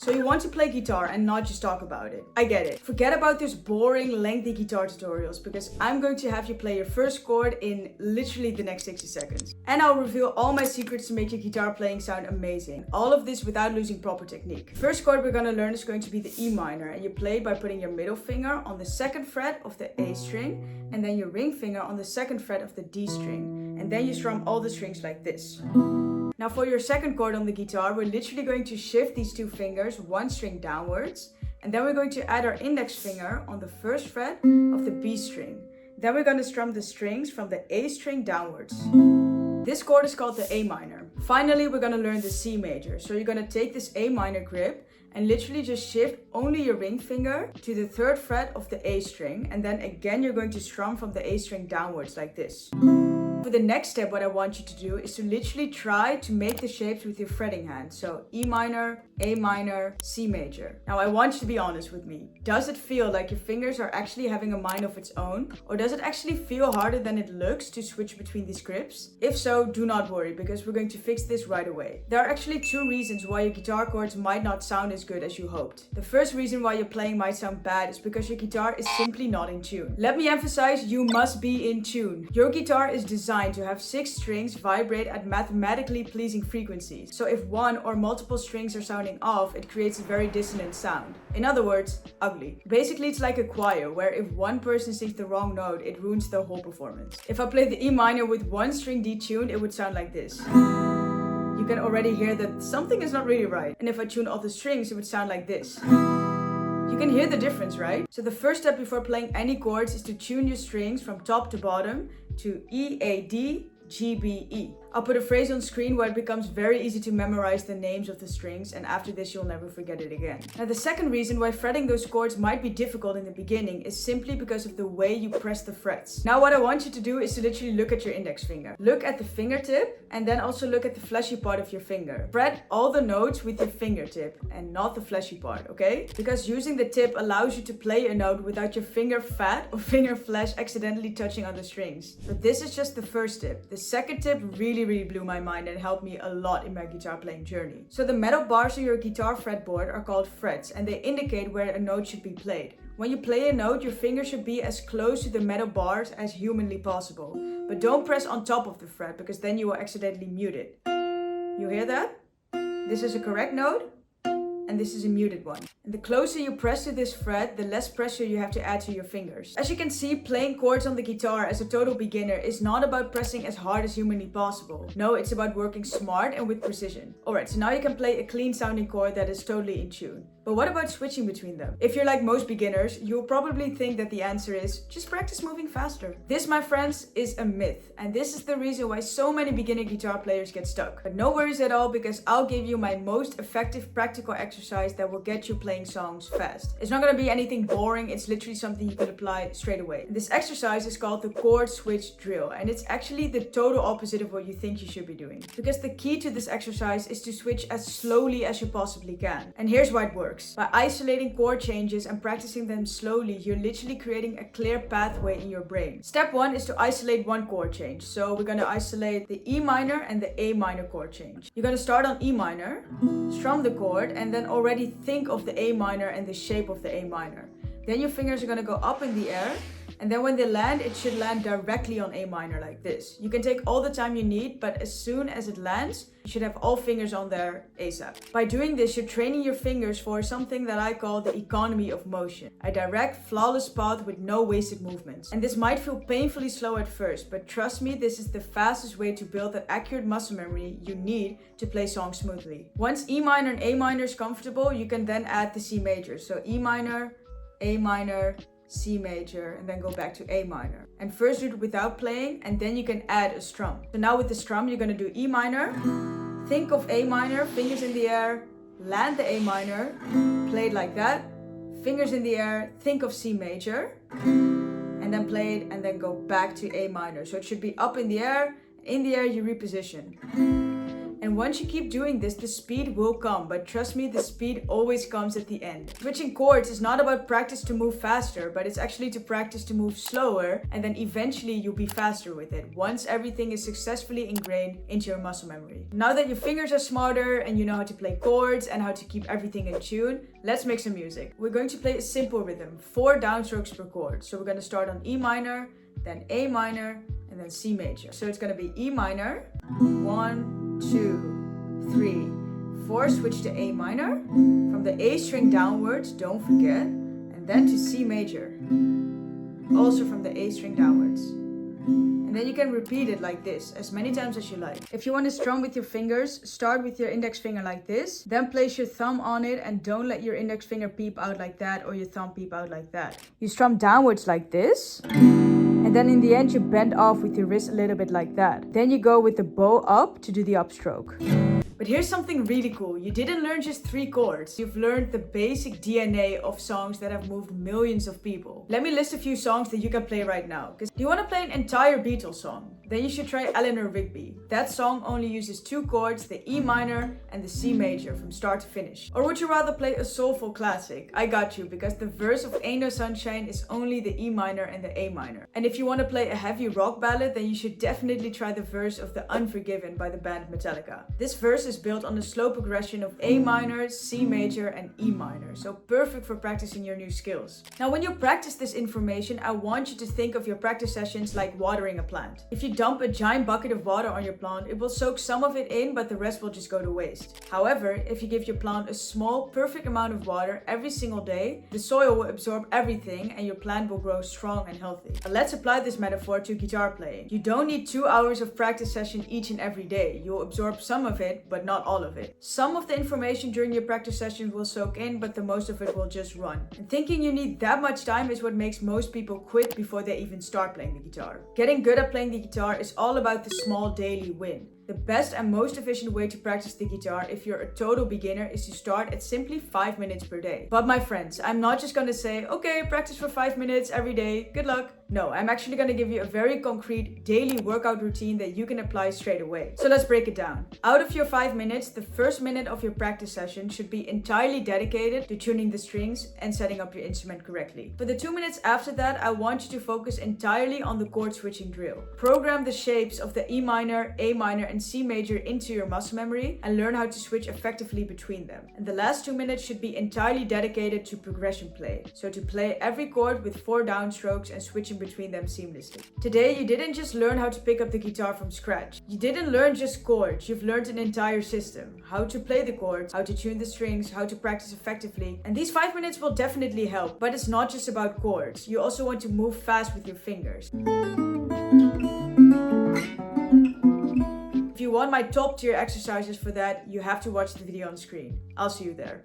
So you want to play guitar and not just talk about it. I get it. Forget about those boring, lengthy guitar tutorials because I'm going to have you play your first chord in literally the next 60 seconds. And I'll reveal all my secrets to make your guitar playing sound amazing. All of this without losing proper technique. First chord we're going to learn is going to be the E minor, and you play it by putting your middle finger on the second fret of the A string and then your ring finger on the second fret of the D string. And then you strum all the strings like this. Now for your second chord on the guitar, we're literally going to shift these two fingers one string downwards, and then we're going to add our index finger on the first fret of the B string. Then we're going to strum the strings from the A string downwards. This chord is called the A minor. Finally, we're going to learn the C major. So you're going to take this A minor grip and literally just shift only your ring finger to the third fret of the A string, and then again you're going to strum from the A string downwards like this. For the next step, what I want you to do is to literally try to make the shapes with your fretting hand. So E minor, A minor, C major. Now I want you to be honest with me. Does it feel like your fingers are actually having a mind of its own? Or does it actually feel harder than it looks to switch between these grips? If so, do not worry, because we're going to fix this right away. There are actually two reasons why your guitar chords might not sound as good as you hoped. The first reason why your playing might sound bad is because your guitar is simply not in tune. Let me emphasize, you must be in tune. Your guitar is designed to have 6 strings vibrate at mathematically pleasing frequencies. So if one or multiple strings are sounding off, it creates a very dissonant sound. In other words, ugly. Basically, it's like a choir, where if one person sings the wrong note, it ruins the whole performance. If I played the E minor with one string detuned, it would sound like this. You can already hear that something is not really right. And if I tune all the strings, it would sound like this. You can hear the difference, right? So the first step before playing any chords is to tune your strings from top to bottom to E, A, D, G, B, E. I'll put a phrase on screen where it becomes very easy to memorize the names of the strings, and after this you'll never forget it again. Now the second reason why fretting those chords might be difficult in the beginning is simply because of the way you press the frets. Now what I want you to do is to literally look at your index finger. Look at the fingertip and then also look at the fleshy part of your finger. Fret all the notes with your fingertip and not the fleshy part, okay? Because using the tip allows you to play a note without your finger fat or finger flesh accidentally touching on the strings. But this is just the first tip. The second tip really blew my mind and helped me a lot in my guitar playing journey. So the metal bars on your guitar fretboard are called frets, and they indicate where a note should be played. When you play a note, your finger should be as close to the metal bars as humanly possible. But don't press on top of the fret, because then you will accidentally mute it. You hear that? This is a correct note, and this is a muted one. And the closer you press to this fret, the less pressure you have to add to your fingers. As you can see, playing chords on the guitar as a total beginner is not about pressing as hard as humanly possible. No, it's about working smart and with precision. Alright, so now you can play a clean sounding chord that is totally in tune. But what about switching between them? If you're like most beginners, you'll probably think that the answer is just practice moving faster. This, my friends, is a myth. And this is the reason why so many beginner guitar players get stuck. But no worries at all, because I'll give you my most effective practical exercise that will get you playing songs fast. It's not going to be anything boring, it's literally something you can apply straight away. And this exercise is called the chord switch drill, and it's actually the total opposite of what you think you should be doing. Because the key to this exercise is to switch as slowly as you possibly can. And here's why it works. By isolating chord changes and practicing them slowly, you're literally creating a clear pathway in your brain. Step 1 is to isolate one chord change. So we're going to isolate the E minor and the A minor chord change. You're going to start on E minor, strum the chord, and then already think of the A minor and the shape of the A minor. Then your fingers are going to go up in the air, and then when they land, it should land directly on A minor like this. You can take all the time you need, but as soon as it lands, you should have all fingers on there ASAP. By doing this, you're training your fingers for something that I call the economy of motion. A direct, flawless path with no wasted movements. And this might feel painfully slow at first, but trust me, this is the fastest way to build that accurate muscle memory you need to play songs smoothly. Once E minor and A minor is comfortable, you can then add the C major. So E minor, A minor, C major, and then go back to A minor. And first do it without playing, and then you can add a strum. So now with the strum, you're going to do E minor, think of A minor, fingers in the air, land the A minor, play it like that, fingers in the air, think of C major, and then play it, and then go back to A minor. So it should be up in the air you reposition. And once you keep doing this, the speed will come, but trust me, the speed always comes at the end. Switching chords is not about practice to move faster, but it's actually to practice to move slower, and then eventually you'll be faster with it once everything is successfully ingrained into your muscle memory. Now that your fingers are smarter and you know how to play chords and how to keep everything in tune, let's make some music. We're going to play a simple rhythm, 4 downstrokes per chord. So we're going to start on E minor, then A minor, and then C major. So it's going to be E minor, 1, 2, 3, 4, switch to A minor, from the A string downwards, don't forget, and then to C major, also from the A string downwards. And then you can repeat it like this, as many times as you like. If you want to strum with your fingers, start with your index finger like this, then place your thumb on it and don't let your index finger peep out like that or your thumb peep out like that. You strum downwards like this, and then in the end you bend off with your wrist a little bit like that. Then you go with the bow up to do the upstroke. But here's something really cool. You didn't learn just 3 chords. You've learned the basic DNA of songs that have moved millions of people. Let me list a few songs that you can play right now. Do you want to play an entire Beatles song? Then you should try Eleanor Rigby. That song only uses 2 chords, the E minor and the C major from start to finish. Or would you rather play a soulful classic? I got you, because the verse of Ain't No Sunshine is only the E minor and the A minor. And if you want to play a heavy rock ballad, then you should definitely try the verse of The Unforgiven by the band Metallica. This verse is built on the slow progression of A minor, C major and E minor, so perfect for practicing your new skills. Now when you practice this information, I want you to think of your practice sessions like watering a plant. If you dump a giant bucket of water on your plant, it will soak some of it in, but the rest will just go to waste. However, if you give your plant a small, perfect amount of water every single day, the soil will absorb everything and your plant will grow strong and healthy. Now let's apply this metaphor to guitar playing. You don't need 2 hours of practice session each and every day. You'll absorb some of it, but not all of it. Some of the information during your practice sessions will soak in, but the most of it will just run. And thinking you need that much time is what makes most people quit before they even start playing the guitar. Getting good at playing the guitar is all about the small daily win. The best and most efficient way to practice the guitar if you're a total beginner is to start at simply 5 minutes per day. But my friends, I'm not just gonna say, okay, practice for 5 minutes every day, good luck. No, I'm actually gonna give you a very concrete daily workout routine that you can apply straight away. So let's break it down. Out of your 5 minutes, the first minute of your practice session should be entirely dedicated to tuning the strings and setting up your instrument correctly. For the 2 minutes after that, I want you to focus entirely on the chord switching drill. Program the shapes of the E minor, A minor and C major into your muscle memory and learn how to switch effectively between them. And the last 2 minutes should be entirely dedicated to progression play. So to play every chord with 4 downstrokes and switching between them seamlessly. Today, you didn't just learn how to pick up the guitar from scratch. You didn't learn just chords, you've learned an entire system. How to play the chords, how to tune the strings, how to practice effectively. And these 5 minutes will definitely help, but it's not just about chords. You also want to move fast with your fingers. If you want my top tier exercises for that, you have to watch the video on screen. I'll see you there.